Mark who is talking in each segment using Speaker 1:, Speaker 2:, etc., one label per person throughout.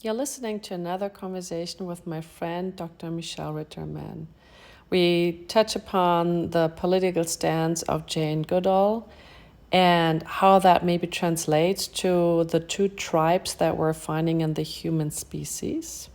Speaker 1: You're listening to another conversation with my friend Dr. Michelle Ritterman. We touch upon the political stance of Jane Goodall and how that maybe translates to the two tribes that we're finding in the human species.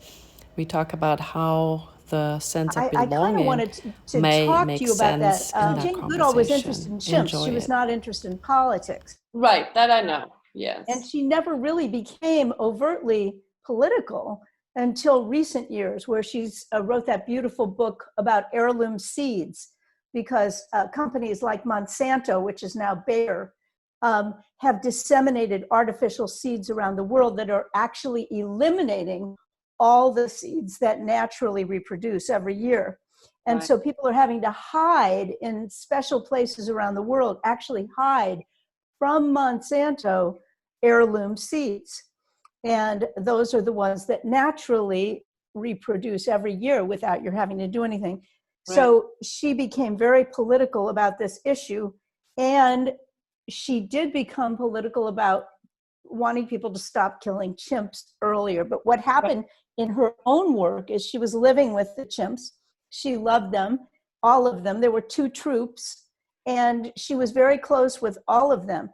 Speaker 1: We talk about how the sense of
Speaker 2: I kind of
Speaker 1: belonging
Speaker 2: wanted to
Speaker 1: may
Speaker 2: talk to
Speaker 1: make
Speaker 2: you about that.
Speaker 1: sense in that
Speaker 2: Jane Goodall was interested
Speaker 1: conversation.
Speaker 2: in chimps.
Speaker 1: Enjoy
Speaker 2: She was
Speaker 1: it.
Speaker 2: not interested in politics.
Speaker 3: Right, that I know.
Speaker 2: And
Speaker 3: Yes.
Speaker 2: she never really became overtly political until recent years, where she's wrote that beautiful book about heirloom seeds, because companies like Monsanto, which is now Bayer, have disseminated artificial seeds around the world that are actually eliminating all the seeds that naturally reproduce every year. And
Speaker 3: Right.
Speaker 2: so people are having to hide in special places around the world, actually hide from Monsanto heirloom seeds. And those are the ones that naturally reproduce every year without your having to do anything.
Speaker 3: Right.
Speaker 2: So she became very political about this issue. And she did become political about wanting people to stop killing chimps earlier. But what happened in her own work is she was living with the chimps. She loved them, all of them. There were two troops, and she was very close with all of them.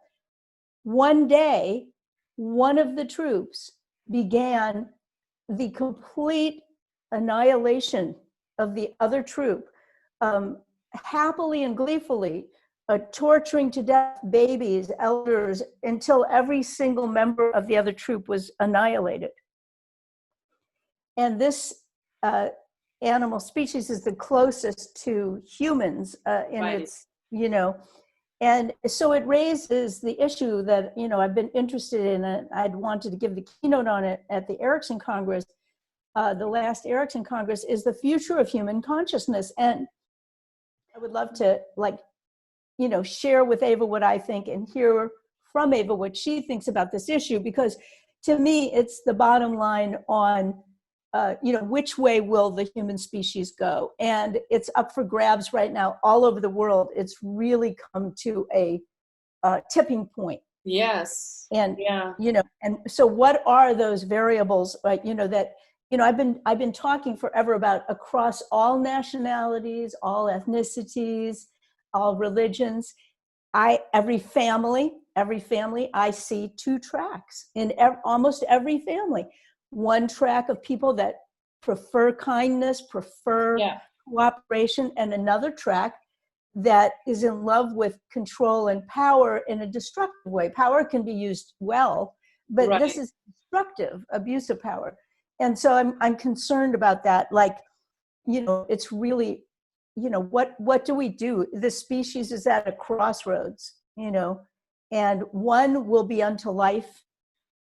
Speaker 2: One day, one of the troops began the complete annihilation of the other troop, happily and gleefully, torturing to death babies, elders, until every single member of the other troop was annihilated. And this animal species is the closest to humans in
Speaker 3: Right.
Speaker 2: its, and so it raises the issue that, I've been interested in it. I'd wanted to give the keynote on it at the Erickson Congress. The last Erickson Congress is the future of human consciousness. And I would love to share with Ava what I think and hear from Ava what she thinks about this issue, because to me, it's the bottom line on which way will the human species go? And it's up for grabs right now all over the world. It's really come to a tipping point.
Speaker 3: Yes.
Speaker 2: And,
Speaker 3: Yeah.
Speaker 2: And so what are those variables, that, I've been talking forever about across all nationalities, all ethnicities, all religions. Every family, I see two tracks in almost every family. One track of people that prefer kindness, prefer cooperation, and another track that is in love with control and power in a destructive way. Power can be used well, but this is destructive, abuse of power. And so I'm concerned about that. Like, it's really, what do we do? The species is at a crossroads, and one will be unto life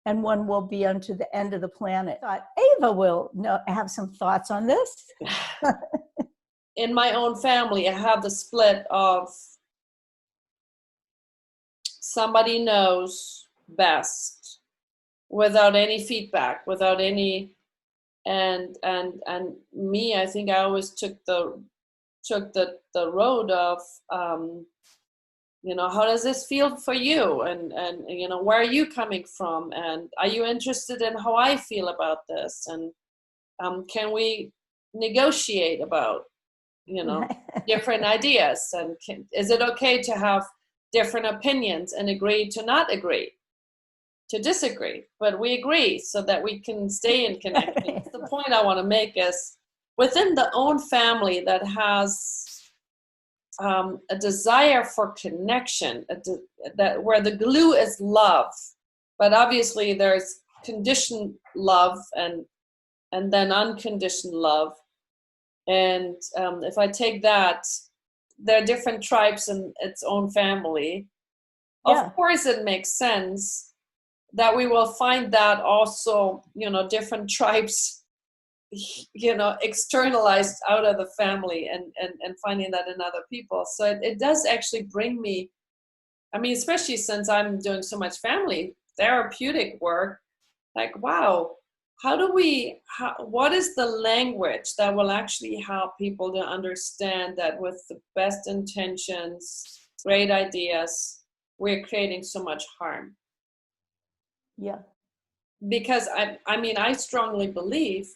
Speaker 2: and one will be unto the end of the planet. I thought Ava will have some thoughts on this.
Speaker 3: In my own family, I have the split of somebody knows best without any feedback, without any, and me, I think I always took the road of, how does this feel for you? And where are you coming from? And are you interested in how I feel about this? And can we negotiate about, different ideas? And is it okay to have different opinions and agree to not agree, to disagree, but we agree so that we can stay in connection? The point I want to make is within the own family that has a desire for connection, that where the glue is love, but obviously there's conditioned love and then unconditioned love. And if I take that, there are different tribes in its own family. Of course, it makes sense that we will find that also, different tribes, externalized out of the family and finding that in other people. So it does actually bring me, I mean, especially since I'm doing so much family therapeutic work, like, wow, what is the language that will actually help people to understand that with the best intentions, great ideas, we're creating so much harm?
Speaker 2: Yeah.
Speaker 3: because I mean, I strongly believe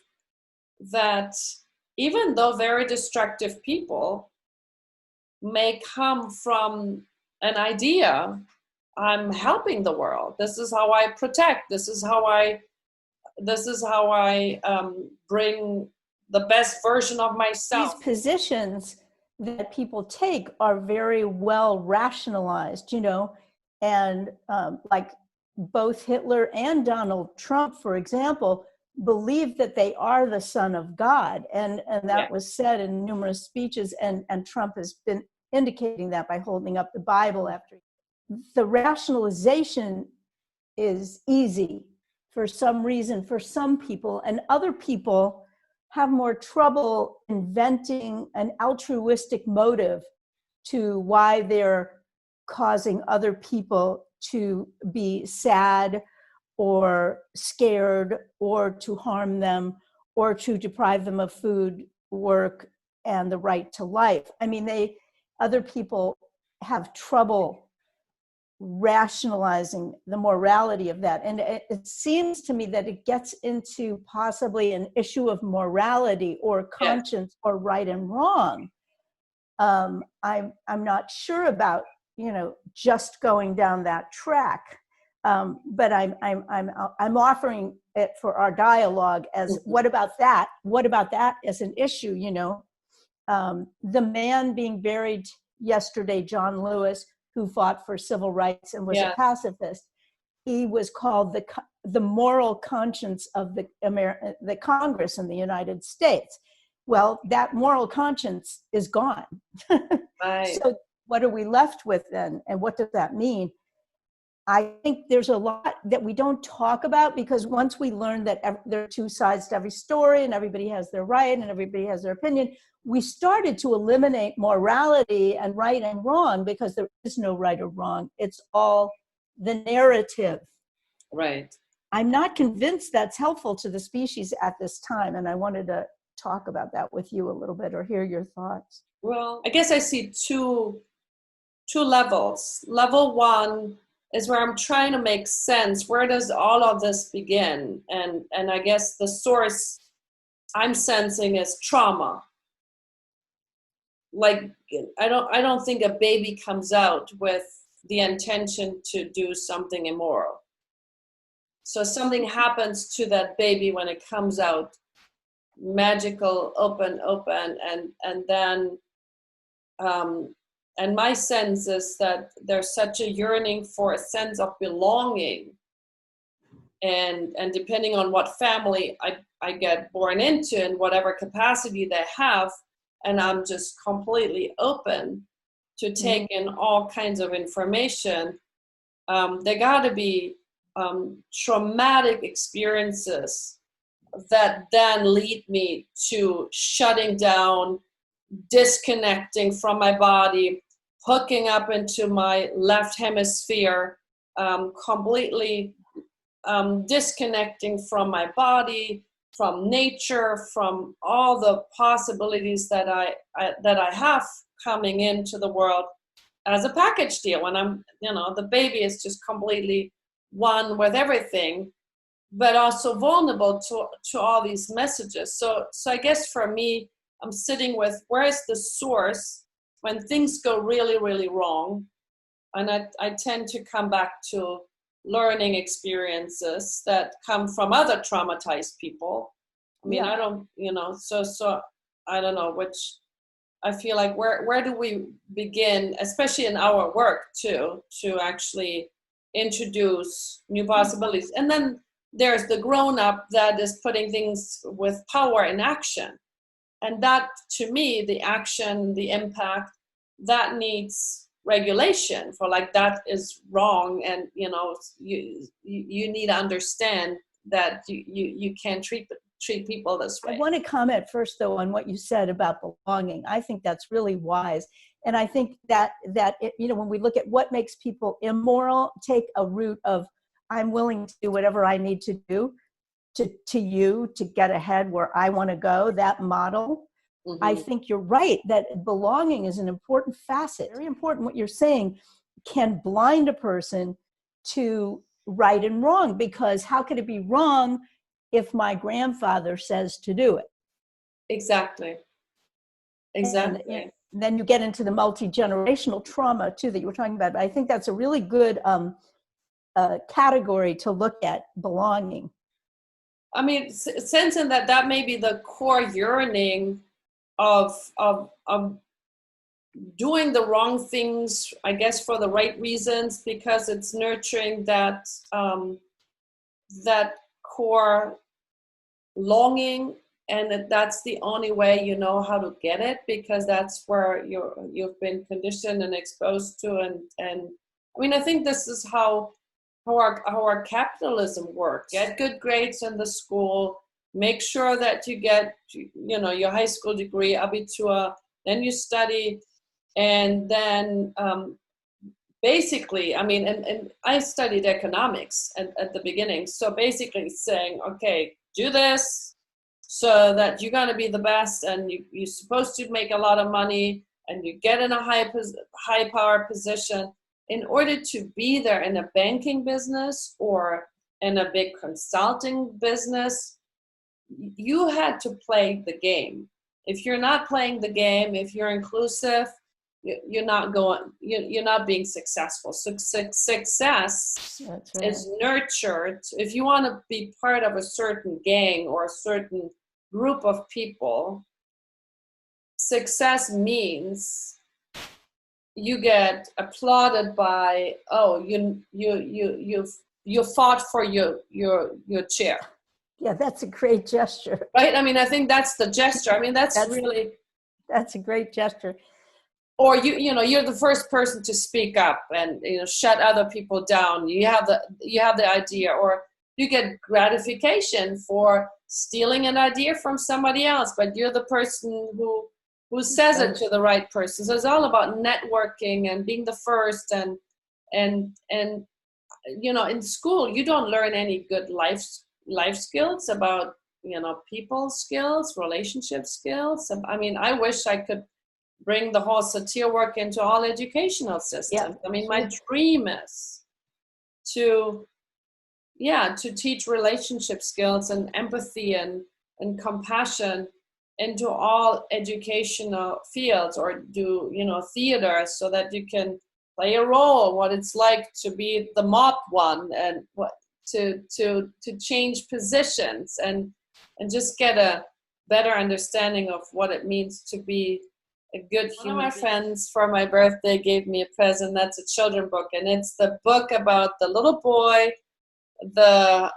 Speaker 3: that even though very destructive people may come from an idea, I'm helping the world. This is how I protect. This is how I bring the best version of myself.
Speaker 2: These positions that people take are very well rationalized, and like both Hitler and Donald Trump, for example, believe that they are the son of God. And that was said in numerous speeches, and Trump has been indicating that by holding up the Bible after. The rationalization is easy for some reason for some people, and other people have more trouble inventing an altruistic motive to why they're causing other people to be sad or scared or to harm them or to deprive them of food, work, and the right to life. I mean, other people have trouble rationalizing the morality of that. And it seems to me that it gets into possibly an issue of morality or conscience or right and wrong. I'm not sure about, just going down that track. But I'm offering it for our dialogue as what about that? What about that as an issue? The man being buried yesterday, John Lewis, who fought for civil rights and was a pacifist, he was called the moral conscience of the Congress in the United States. Well, that moral conscience is gone.
Speaker 3: Right.
Speaker 2: So what are we left with then? And what does that mean? I think there's a lot that we don't talk about, because once we learn that there are two sides to every story and everybody has their right and everybody has their opinion, we started to eliminate morality and right and wrong, because there is no right or wrong. It's all the narrative.
Speaker 3: Right.
Speaker 2: I'm not convinced that's helpful to the species at this time, and I wanted to talk about that with you a little bit or hear your thoughts.
Speaker 3: Well, I guess I see two levels. Level one is where I'm trying to make sense. Where does all of this begin? And I guess the source I'm sensing is trauma. Like, I don't think a baby comes out with the intention to do something immoral. So something happens to that baby when it comes out, magical, open, and then and my sense is that there's such a yearning for a sense of belonging, and depending on what family I get born into and whatever capacity they have, and I'm just completely open to take in all kinds of information, there got to be traumatic experiences that then lead me to shutting down, disconnecting from my body, hooking up into my left hemisphere, completely disconnecting from my body, from nature, from all the possibilities that I have coming into the world as a package deal. When I'm, the baby is just completely one with everything, but also vulnerable to all these messages. So I guess for me, I'm sitting with, where is the source when things go really, really wrong? And I tend to come back to learning experiences that come from other traumatized people. I mean, I don't, so I don't know, which I feel like where do we begin, especially in our work too, to actually introduce new possibilities. And then there's the grown-up that is putting things with power in action. And that, to me, the action, the impact, that needs regulation for, like, that is wrong. And, you need to understand that you can't treat people this way.
Speaker 2: I want to comment first, though, on what you said about belonging. I think that's really wise. And I think that when we look at what makes people immoral, take a route of, I'm willing to do whatever I need to do to get ahead where I want to go, that model. Mm-hmm. I think you're right that belonging is an important facet. Very important what you're saying, can blind a person to right and wrong, because how could it be wrong if my grandfather says to do it?
Speaker 3: Exactly. Exactly.
Speaker 2: And then you get into the multi-generational trauma too that you were talking about. But I think that's a really good category to look at belonging.
Speaker 3: I mean, sensing that may be the core yearning of doing the wrong things, I guess, for the right reasons, because it's nurturing that that core longing, and that's the only way you know how to get it, because that's where you've been conditioned and exposed to. And I mean, I think this is how our capitalism works. Get good grades in the school, make sure that you get your high school degree, abitur, then you study, and then basically, I mean, and I studied economics at the beginning, so basically saying, okay, do this so that you're going to be the best, and you're supposed to make a lot of money, and you get in a high power position. In order to be there in a banking business or in a big consulting business, you had to play the game. If you're not playing the game, if you're inclusive, you're not being successful. So success is nurtured. If you want to be part of a certain gang or a certain group of people, success means you get applauded by, oh, you fought for your chair.
Speaker 2: Yeah, that's a great gesture.
Speaker 3: Right? I mean, I think that's the gesture. I mean, that's
Speaker 2: a great gesture.
Speaker 3: Or you're the first person to speak up and shut other people down. You have the idea, or you get gratification for stealing an idea from somebody else, but you're the person who says it to the right person. So it's all about networking and being the first. And in school you don't learn any good life skills about people skills, relationship skills. I mean, I wish I could bring the whole satir work into all educational systems. I mean, my dream is to teach relationship skills and empathy and compassion into all educational fields, or do theater, so that you can play a role, what it's like to be the mob one, and what to change positions and just get a better understanding of what it means to be a good human. One of my friends for my birthday gave me a present. That's a children's book, and it's the book about the little boy, the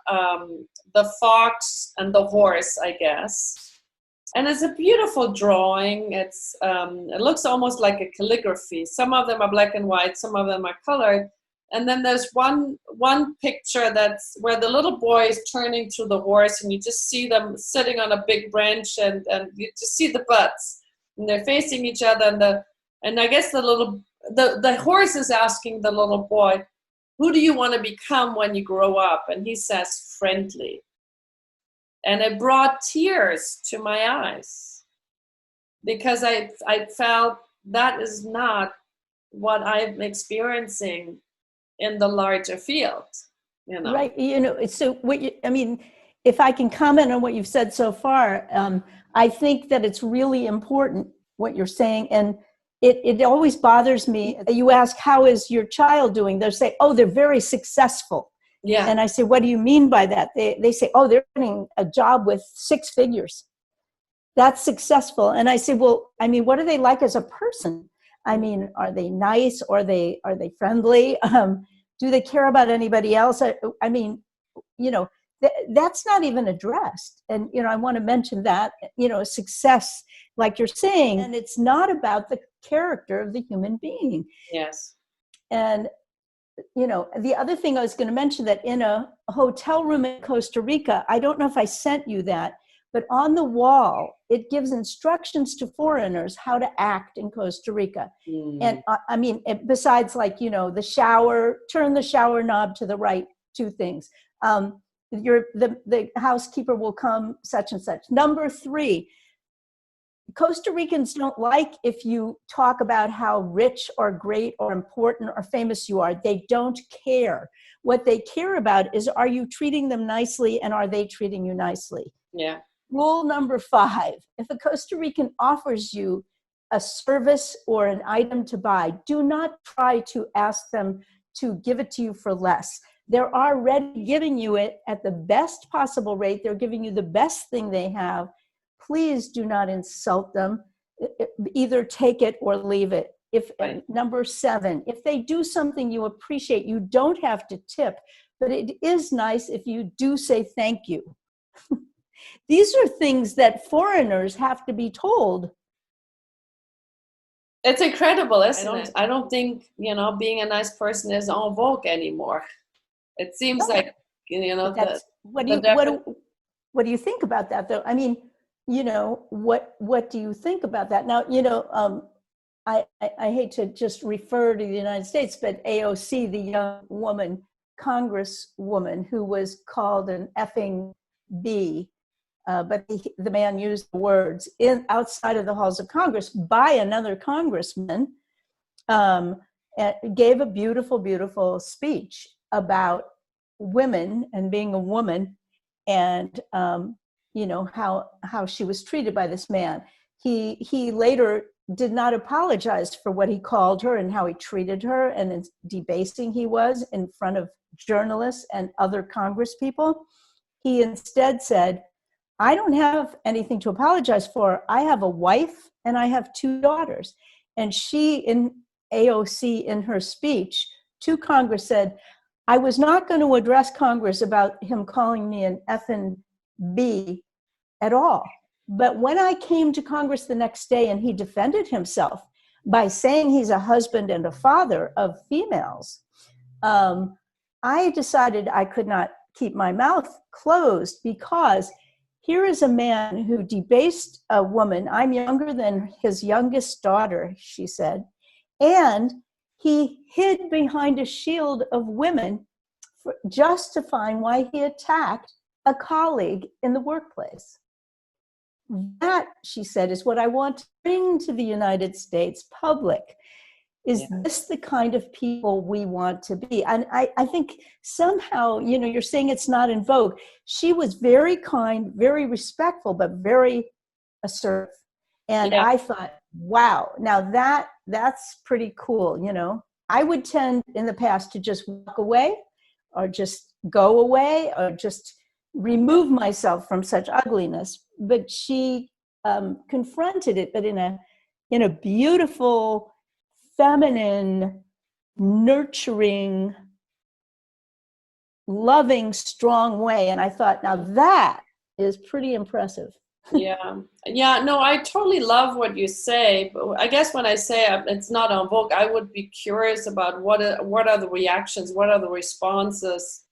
Speaker 3: fox, and the horse, I guess. And it's a beautiful drawing. It's it looks almost like a calligraphy. Some of them are black and white, some of them are colored. And then there's one picture that's where the little boy is turning to the horse, and you just see them sitting on a big branch, and you just see the butts, and they're facing each other. And I guess the horse is asking the little boy, who do you want to become when you grow up? And he says, friendly. And it brought tears to my eyes, because I felt that is not what I'm experiencing in the larger field.
Speaker 2: Right. So if I can comment on what you've said so far, I think that it's really important what you're saying. And it always bothers me. You ask, how is your child doing? They'll say, oh, they're very successful.
Speaker 3: Yeah.
Speaker 2: And I say, what do you mean by that? They say, oh, they're getting a job with 6 figures. That's successful. And I say, well, I mean, what are they like as a person? I mean, are they nice? Are they friendly? Do they care about anybody else? I mean, that's not even addressed. And, I want to mention that, success, like you're saying, and it's not about the character of the human being.
Speaker 3: Yes.
Speaker 2: And, the other thing I was going to mention, that in a hotel room in Costa Rica, I don't know if I sent you that, but on the wall, it gives instructions to foreigners how to act in Costa Rica. And I mean, besides the shower, turn the shower knob to the right, 2 things. The housekeeper will come such and such. Number 3, Costa Ricans don't like if you talk about how rich or great or important or famous you are. They don't care. What they care about is, are you treating them nicely and are they treating you nicely?
Speaker 3: Yeah.
Speaker 2: Rule number 5, if a Costa Rican offers you a service or an item to buy, do not try to ask them to give it to you for less. They're already giving you it at the best possible rate. They're giving you the best thing they have. Please do not insult them. Either take it or leave it.
Speaker 3: Right.
Speaker 2: Number 7, if they do something you appreciate, you don't have to tip, but it is nice if you do say thank you. These are things that foreigners have to be told.
Speaker 3: It's incredible, isn't it? I don't think, being a nice person is en vogue anymore. It seems
Speaker 2: No.
Speaker 3: like,
Speaker 2: What do you think about that, though? I mean, what do you think about that? Now, I hate to just refer to the United States, but AOC, the young woman, congresswoman who was called an effing B, but the man used the words outside of the halls of Congress by another congressman, gave a beautiful, beautiful speech about women and being a woman, and how she was treated by this man. He later did not apologize for what he called her and how he treated her and debasing he was in front of journalists and other Congress people. He instead said, I don't have anything to apologize for. I have a wife and I have 2 daughters. And she, in AOC, in her speech to Congress, said, I was not going to address Congress about him calling me an effing B at all. But when I came to Congress the next day and he defended himself by saying he's a husband and a father of females, I decided I could not keep my mouth closed, because here is a man who debased a woman. I'm younger than his youngest daughter, she said, and he hid behind a shield of women, justifying why he attacked a colleague in the workplace. That, she said, is what I want to bring to the United States public. Is this the kind of people we want to be? And I think somehow, you're saying it's not in vogue. She was very kind, very respectful, but very assertive. And I thought, wow, now that's pretty cool. I would tend in the past to just walk away or just go away or just remove myself from such ugliness. But she confronted it, but in a beautiful, feminine, nurturing, loving, strong way. And I thought, now that is pretty impressive.
Speaker 3: No, I totally love what you say, but I guess when I say it's not en vogue, I would be curious about what are the reactions, what are the responses,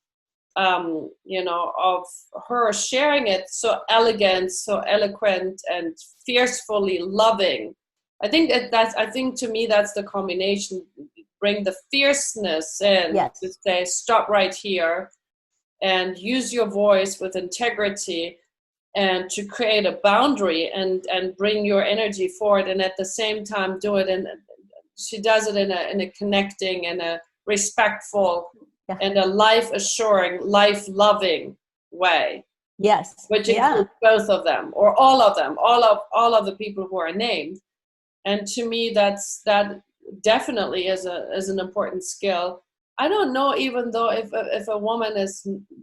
Speaker 3: of her sharing it so elegant, so eloquent, and fiercely loving. I think to me that's the combination. Bring the fierceness in, to say stop right here, and use your voice with integrity, and to create a boundary and bring your energy forward, and at the same time do it. And she does it in a connecting and a respectful and a life assuring, life loving way.
Speaker 2: Yes,
Speaker 3: which includes both of them or all of them, all of the people who are named. And to me, that definitely is an important skill. I don't know, even though if a woman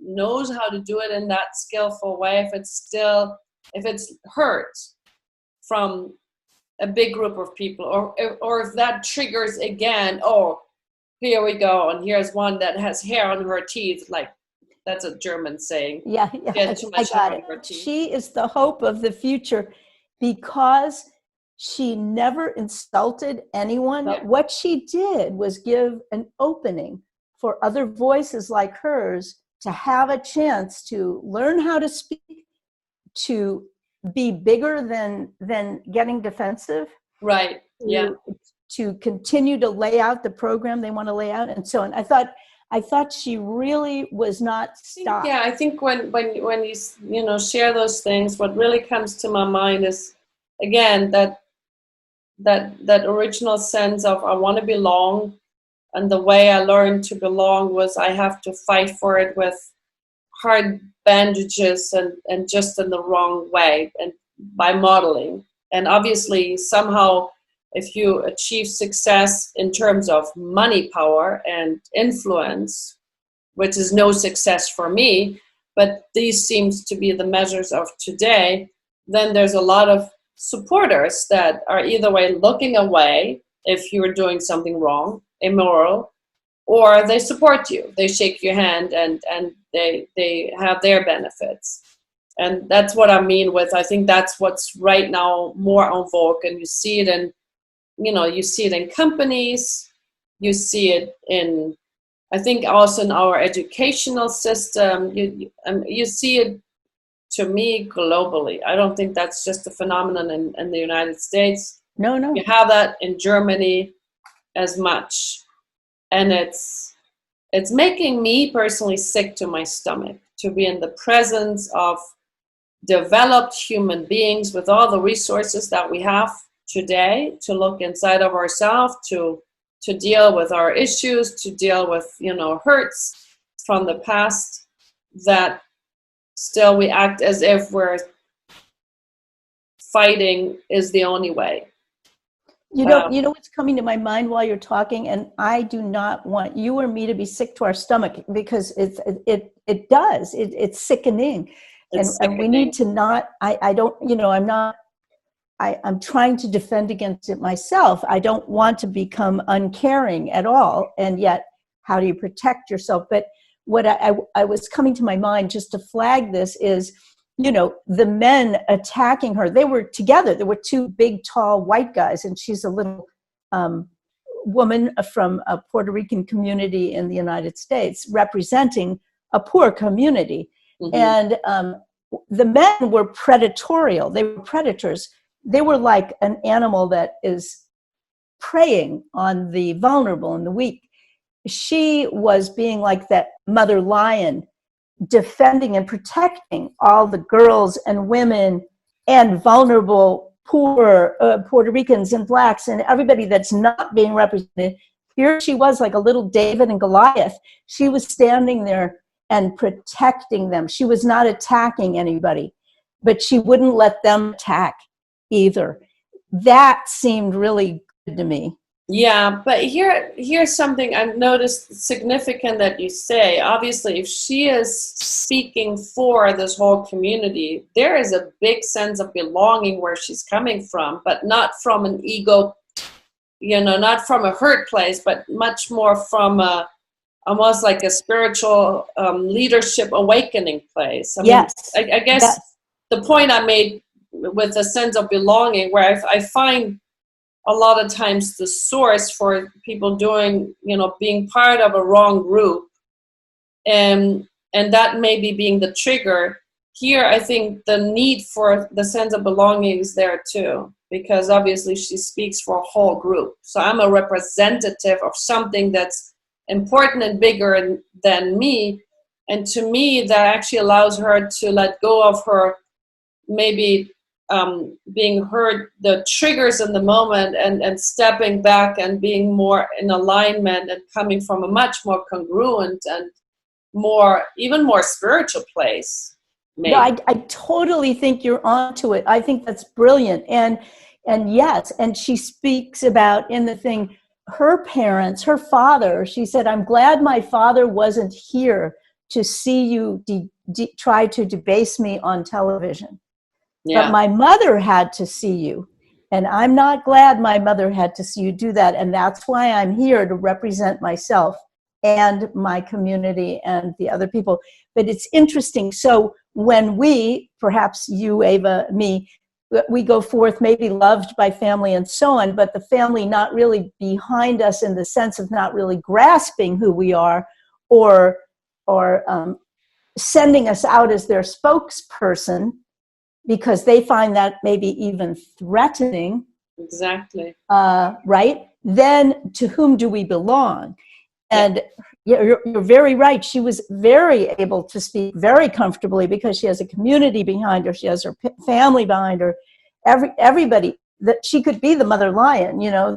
Speaker 3: knows how to do it in that skillful way, if it's hurt from a big group of people, or if that triggers again, oh, here we go, and here's one that has hair on her teeth, like that's a German saying.
Speaker 2: Yeah,
Speaker 3: too much
Speaker 2: I got
Speaker 3: hair on
Speaker 2: it.
Speaker 3: her teeth.
Speaker 2: She is the hope of the future because she never insulted anyone.
Speaker 3: Yeah.
Speaker 2: What she did was give an opening for other voices like hers to have a chance to learn how to speak, to be bigger than getting defensive.
Speaker 3: Right.
Speaker 2: To continue to lay out the program they want to lay out and so on. I thought she really was not stopped.
Speaker 3: I think when you share those things, what really comes to my mind is again, that original sense of I want to belong, and the way I learned to belong was I have to fight for it with hard bandages and just in the wrong way and by modeling. And obviously somehow if you achieve success in terms of money power and influence, which is no success for me, but these seems to be the measures of today, then there's a lot of supporters that are either way looking away if you're doing something wrong, immoral, or they support you. They shake your hand and they have their benefits. And that's what I mean with, I think that's what's right now more en vogue, and you see it in, you see it in companies, you see it in, I think also in our educational system, you see it, to me, globally. I don't think that's just a phenomenon in the United States.
Speaker 2: No.
Speaker 3: You have that in Germany as much. And it's making me personally sick to my stomach to be in the presence of developed human beings with all the resources that we have today to look inside of ourselves, to deal with our issues, to deal with, hurts from the past, that still we act as if we're fighting is the only way.
Speaker 2: You know what's coming to my mind while you're talking, and I do not want you or me to be sick to our stomach, because it's sickening. And we need to not, I'm trying to defend against it myself. I don't want to become uncaring at all. And yet, how do you protect yourself? But what I was coming to my mind just to flag this is, the men attacking her, they were together. There were two big, tall white guys, and she's a little woman from a Puerto Rican community in the United States, representing a poor community. Mm-hmm. And the men were predatorial. They were predators. They were like an animal that is preying on the vulnerable and the weak. She was being like that mother lion, defending and protecting all the girls and women and vulnerable poor Puerto Ricans and blacks and everybody that's not being represented. Here she was, like a little David and Goliath. She was standing there and protecting them. She was not attacking anybody, but she wouldn't let them attack either. That seemed really good to me.
Speaker 3: Yeah, but here's something I've noticed significant that you say. Obviously, if she is speaking for this whole community, there is a big sense of belonging where she's coming from, but not from an ego, not from a hurt place, but much more from almost like a spiritual leadership awakening place.
Speaker 2: Yes.
Speaker 3: I guess yes. The point I made with a sense of belonging, where I find a lot of times the source for people doing, being part of a wrong group, and that maybe being the trigger. Here, I think the need for the sense of belonging is there too, because obviously she speaks for a whole group. So I'm a representative of something that's important and bigger than me. And to me, that actually allows her to let go of her maybe being heard, the triggers in the moment, and stepping back and being more in alignment and coming from a much more congruent and even more spiritual place. Maybe.
Speaker 2: No, I totally think you're onto it. I think that's brilliant. And yes, and she speaks about in the thing, her parents, her father, she said, I'm glad my father wasn't here to see you try to debase me on television. Yeah. But my mother had to see you. And I'm not glad my mother had to see you do that. And that's why I'm here to represent myself and my community and the other people. But it's interesting. So when we, perhaps you, Ava, me, we go forth maybe loved by family and so on, but the family not really behind us in the sense of not really grasping who we are or sending us out as their spokesperson, because they find that maybe even threatening.
Speaker 3: Exactly.
Speaker 2: Right? Then to whom do we belong? And you're very right. She was very able to speak very comfortably because she has a community behind her. She has her family behind her. everybody, that she could be the mother lion,
Speaker 3: Yeah.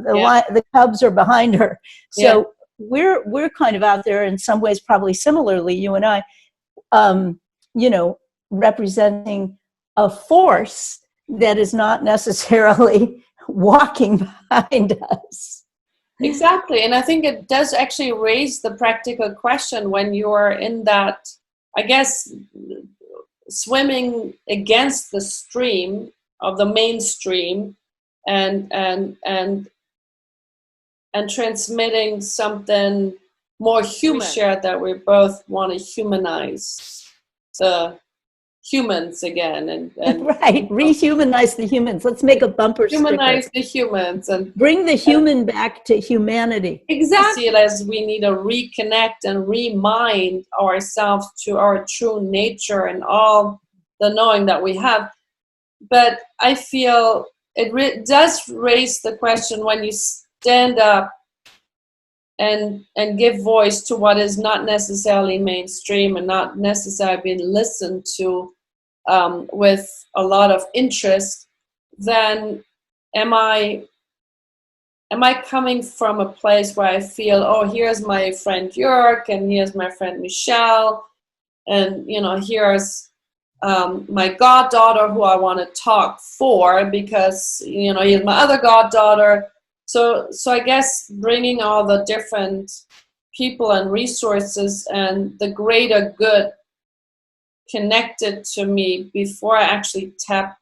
Speaker 2: the cubs are behind her.
Speaker 3: Yeah.
Speaker 2: So we're kind of out there in some ways, probably similarly, you and I, representing a force that is not necessarily walking behind us.
Speaker 3: Exactly. And I think it does actually raise the practical question when you're in that, I guess, swimming against the stream of the mainstream and transmitting something more human. We shared that we both want to humanize the humans again and
Speaker 2: right, rehumanize the humans. Let's make a bumper
Speaker 3: humanize
Speaker 2: sticker.
Speaker 3: The humans and
Speaker 2: bring the human back to humanity.
Speaker 3: Exactly. See it as we need to reconnect and remind ourselves to our true nature and all the knowing that we have. But I feel it does raise the question when you stand up and give voice to what is not necessarily mainstream and not necessarily being listened to with a lot of interest, then am I coming from a place where I feel, oh, here's my friend Jörg, and here's my friend Michelle, and here's my goddaughter who I want to talk for because he's my other goddaughter. So I guess bringing all the different people and resources and the greater good connected to me before I actually tap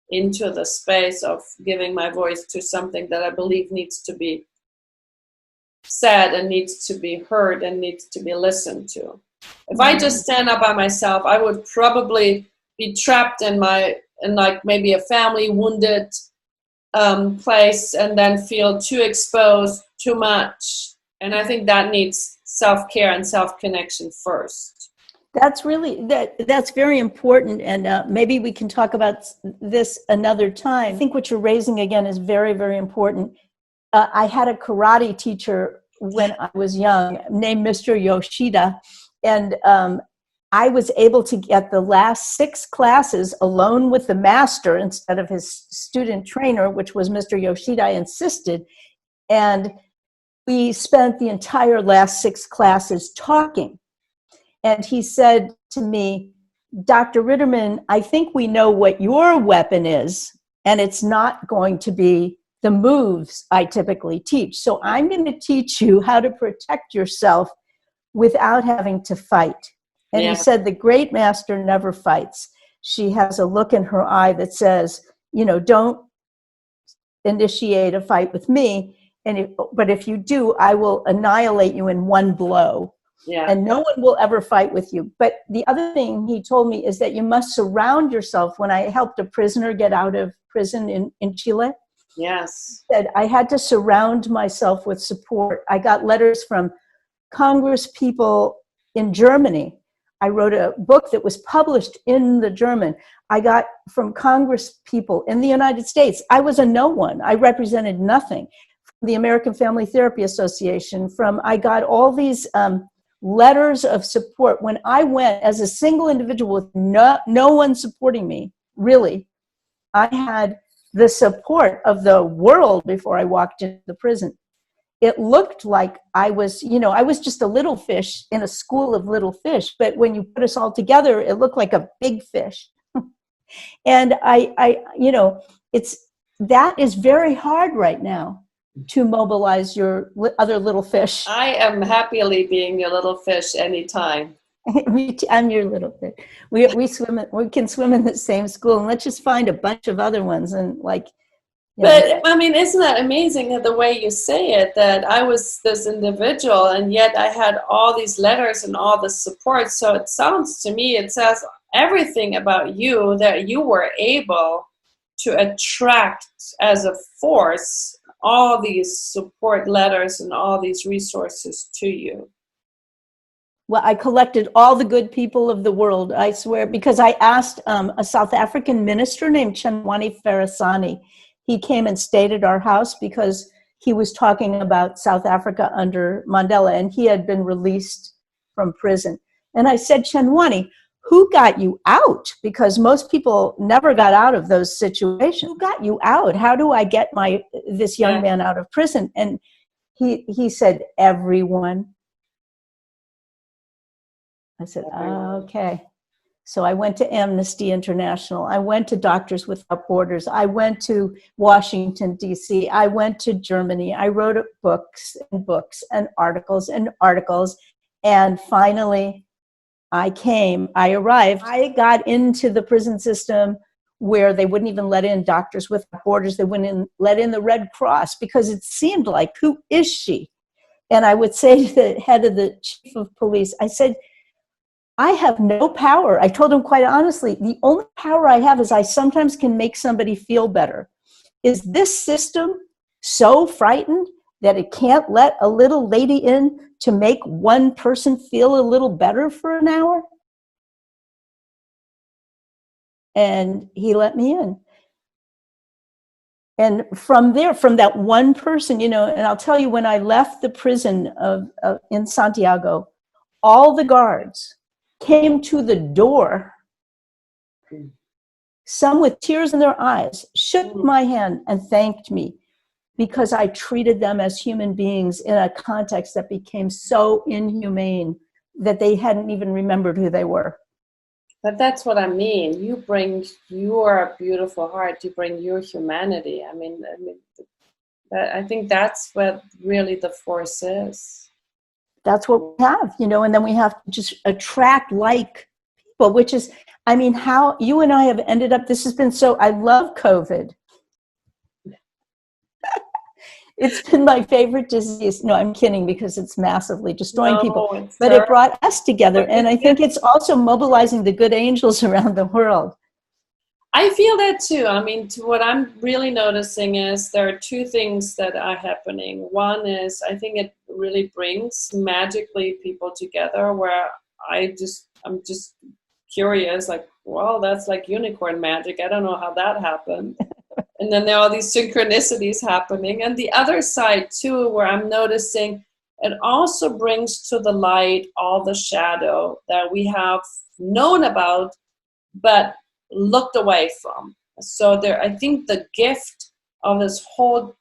Speaker 3: into the space of giving my voice to something that I believe needs to be said and needs to be heard and needs to be listened to. If I just stand up by myself, I would probably be trapped in like maybe a family wounded place and then feel too exposed, too much. And I think that needs self-care and self-connection first.
Speaker 2: That's very important, and maybe we can talk about this another time. I think what you're raising again is very, very important. I had a karate teacher when I was young named Mr. Yoshida, and I was able to get the last 6 classes alone with the master instead of his student trainer, which was Mr. Yoshida. I insisted, and we spent the entire last 6 classes talking. And he said to me, Dr. Ritterman, I think we know what your weapon is, and it's not going to be the moves I typically teach. So I'm going to teach you how to protect yourself without having to fight. And He said, the great master never fights. She has a look in her eye that says, don't initiate a fight with me. But if you do, I will annihilate you in one blow. Yeah. And no one will ever fight with you. But the other thing he told me is that you must surround yourself. When I helped a prisoner get out of prison in Chile,
Speaker 3: yes,
Speaker 2: said I had to surround myself with support. I got letters from Congress people in Germany. I wrote a book that was published in the German. I got from Congress people in the United States. I was a no one. I represented nothing. From the American Family Therapy Association, I got all these letters of support. When I went as a single individual with no one supporting me, really, I had the support of the world before I walked into the prison. It looked like I was just a little fish in a school of little fish, but when you put us all together, it looked like a big fish. And that is very hard right now, to mobilize your other little fish.
Speaker 3: I am happily being your little fish anytime.
Speaker 2: I'm your little fish. We swim. We can swim in the same school, and let's just find a bunch of other ones and
Speaker 3: But I mean, isn't that amazing the way you say it? That I was this individual, and yet I had all these letters and all the support. So it sounds to me, it says everything about you, that you were able to attract as a force all these support letters and all these resources to you.
Speaker 2: Well, I collected all the good people of the world, I swear, because I asked a South African minister named Chenwani Ferasani. He came and stayed at our house because he was talking about South Africa under Mandela, and he had been released from prison. And I said, Chenwani, who got you out? Because most people never got out of those situations. Who got you out? How do I get this young man out of prison? And he said, everyone. I said, okay. So I went to Amnesty International. I went to Doctors Without Borders. I went to Washington, D.C. I went to Germany. I wrote books and books and articles and articles. And finally, I arrived. I got into the prison system where they wouldn't even let in Doctors Without Borders. They wouldn't let in the Red Cross because it seemed like, who is she? And I would say to the head of the chief of police, I said, I have no power. I told him quite honestly, the only power I have is I sometimes can make somebody feel better. Is this system so frightened that it can't let a little lady in to make one person feel a little better for an hour? And he let me in. And from there, from that one person, and I'll tell you, when I left the prison in Santiago, all the guards came to the door, some with tears in their eyes, shook my hand and thanked me because I treated them as human beings in a context that became so inhumane that they hadn't even remembered who they were.
Speaker 3: But that's what I mean. You bring your beautiful heart. You bring your humanity. I think that's what really the force is.
Speaker 2: That's what we have, and then we have to just attract like people, which is, how you and I have ended up, this has been I love COVID. It's been my favorite disease. No, I'm kidding, because it's massively destroying people. But it brought us together, and I think it's also mobilizing the good angels around the world.
Speaker 3: I feel that too. What I'm really noticing is there are two things that are happening. One is, I think it really brings magically people together where I'm just curious, like, well, that's like unicorn magic. I don't know how that happened. And then there are all these synchronicities happening. And the other side too, where I'm noticing it also brings to the light all the shadow that we have known about, but looked away from. So I think the gift of this whole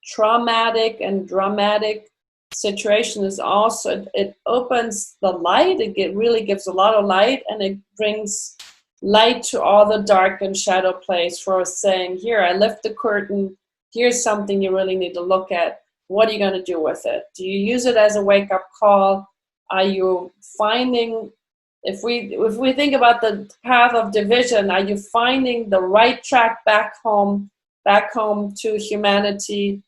Speaker 3: traumatic and dramatic situation is also, it opens the light. It really gives a lot of light, and it brings light to all the dark and shadow place for saying, here, I lift the curtain. Here's something you really need to look at. What are you going to do with it? Do you use it as a wake-up call? Are you finding, if we think about the path of division, are you finding the right track back home to humanity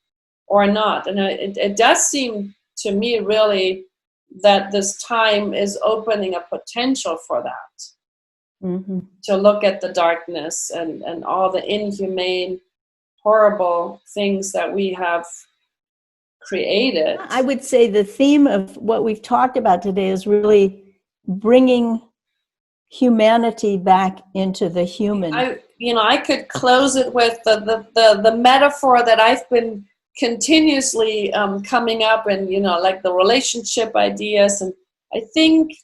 Speaker 3: or not? And it does seem to me really that this time is opening a potential for that. Mm-hmm. To look at the darkness and all the inhumane, horrible things that we have created.
Speaker 2: I would say the theme of what we've talked about today is really bringing humanity back into the human.
Speaker 3: I could close it with the metaphor that I've been continuously coming up, and like the relationship ideas, and I think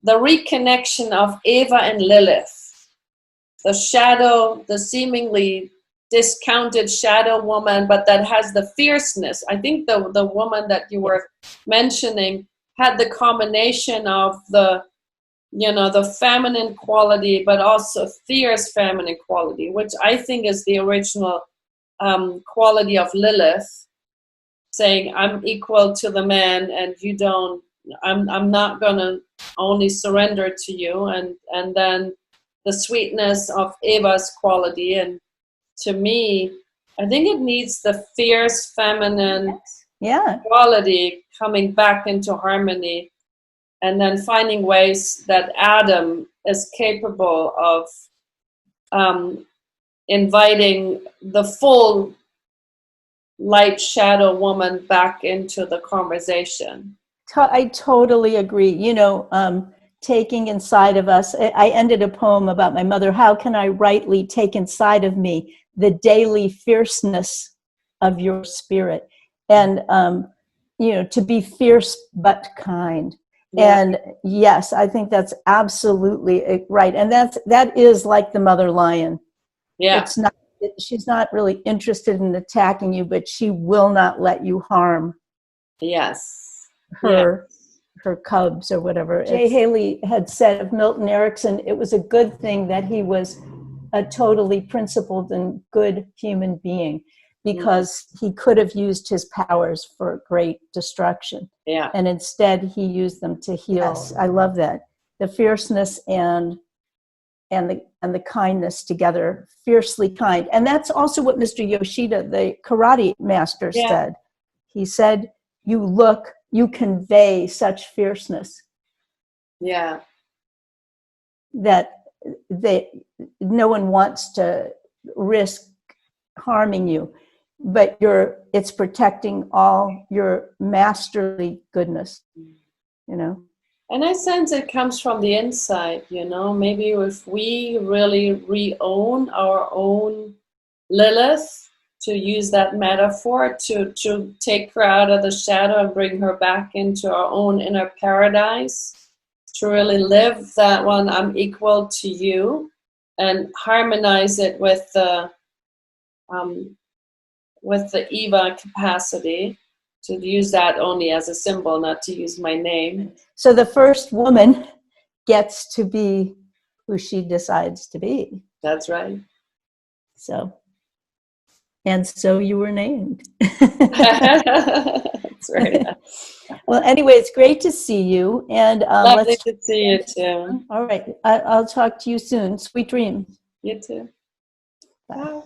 Speaker 3: the reconnection of Eva and Lilith, the shadow, the seemingly discounted shadow woman, but that has the fierceness. I think the woman that you were mentioning had the combination of the feminine quality, but also fierce feminine quality, which I think is the original quality of Lilith, saying, I'm equal to the man and you don't, I'm not gonna only surrender to you, and then the sweetness of Eva's quality. And to me, I think it needs the fierce feminine quality coming back into harmony, and then finding ways that Adam is capable of inviting the full light shadow woman back into the conversation.
Speaker 2: I totally agree. Taking inside of us, I ended a poem about my mother. How can I rightly take inside of me the daily fierceness of your spirit? And, to be fierce but kind.
Speaker 3: Yeah.
Speaker 2: And yes, I think that's absolutely right. And that is like the mother lion.
Speaker 3: Yeah.
Speaker 2: It's not, she's not really interested in attacking you, but she will not let you harm
Speaker 3: Yes.
Speaker 2: her cubs or whatever. Jay Haley had said of Milton Erickson, it was a good thing that he was a totally principled and good human being, because he could have used his powers for great destruction.
Speaker 3: Yeah.
Speaker 2: And instead he used them to heal. Yes, I love that. The fierceness and the kindness together, fiercely kind. And that's also what Mr. Yoshida, the karate master, said. He said, you convey such fierceness.
Speaker 3: Yeah.
Speaker 2: That no one wants to risk harming you, but it's protecting all your masterly goodness, you know.
Speaker 3: And I sense it comes from the inside, you know. Maybe if we really re-own our own Lilith, to use that metaphor, to take her out of the shadow and bring her back into our own inner paradise, to really live that one, I'm equal to you, and harmonize it with the Eva capacity, to use that only as a symbol, not to use my name.
Speaker 2: So the first woman gets to be who she decides to be.
Speaker 3: That's right.
Speaker 2: So you were named.
Speaker 3: That's right.
Speaker 2: Well, anyway, it's great to see you. And
Speaker 3: Lovely to see you too.
Speaker 2: All right. I'll talk to you soon. Sweet dreams.
Speaker 3: You too.
Speaker 2: Bye.
Speaker 3: Bye.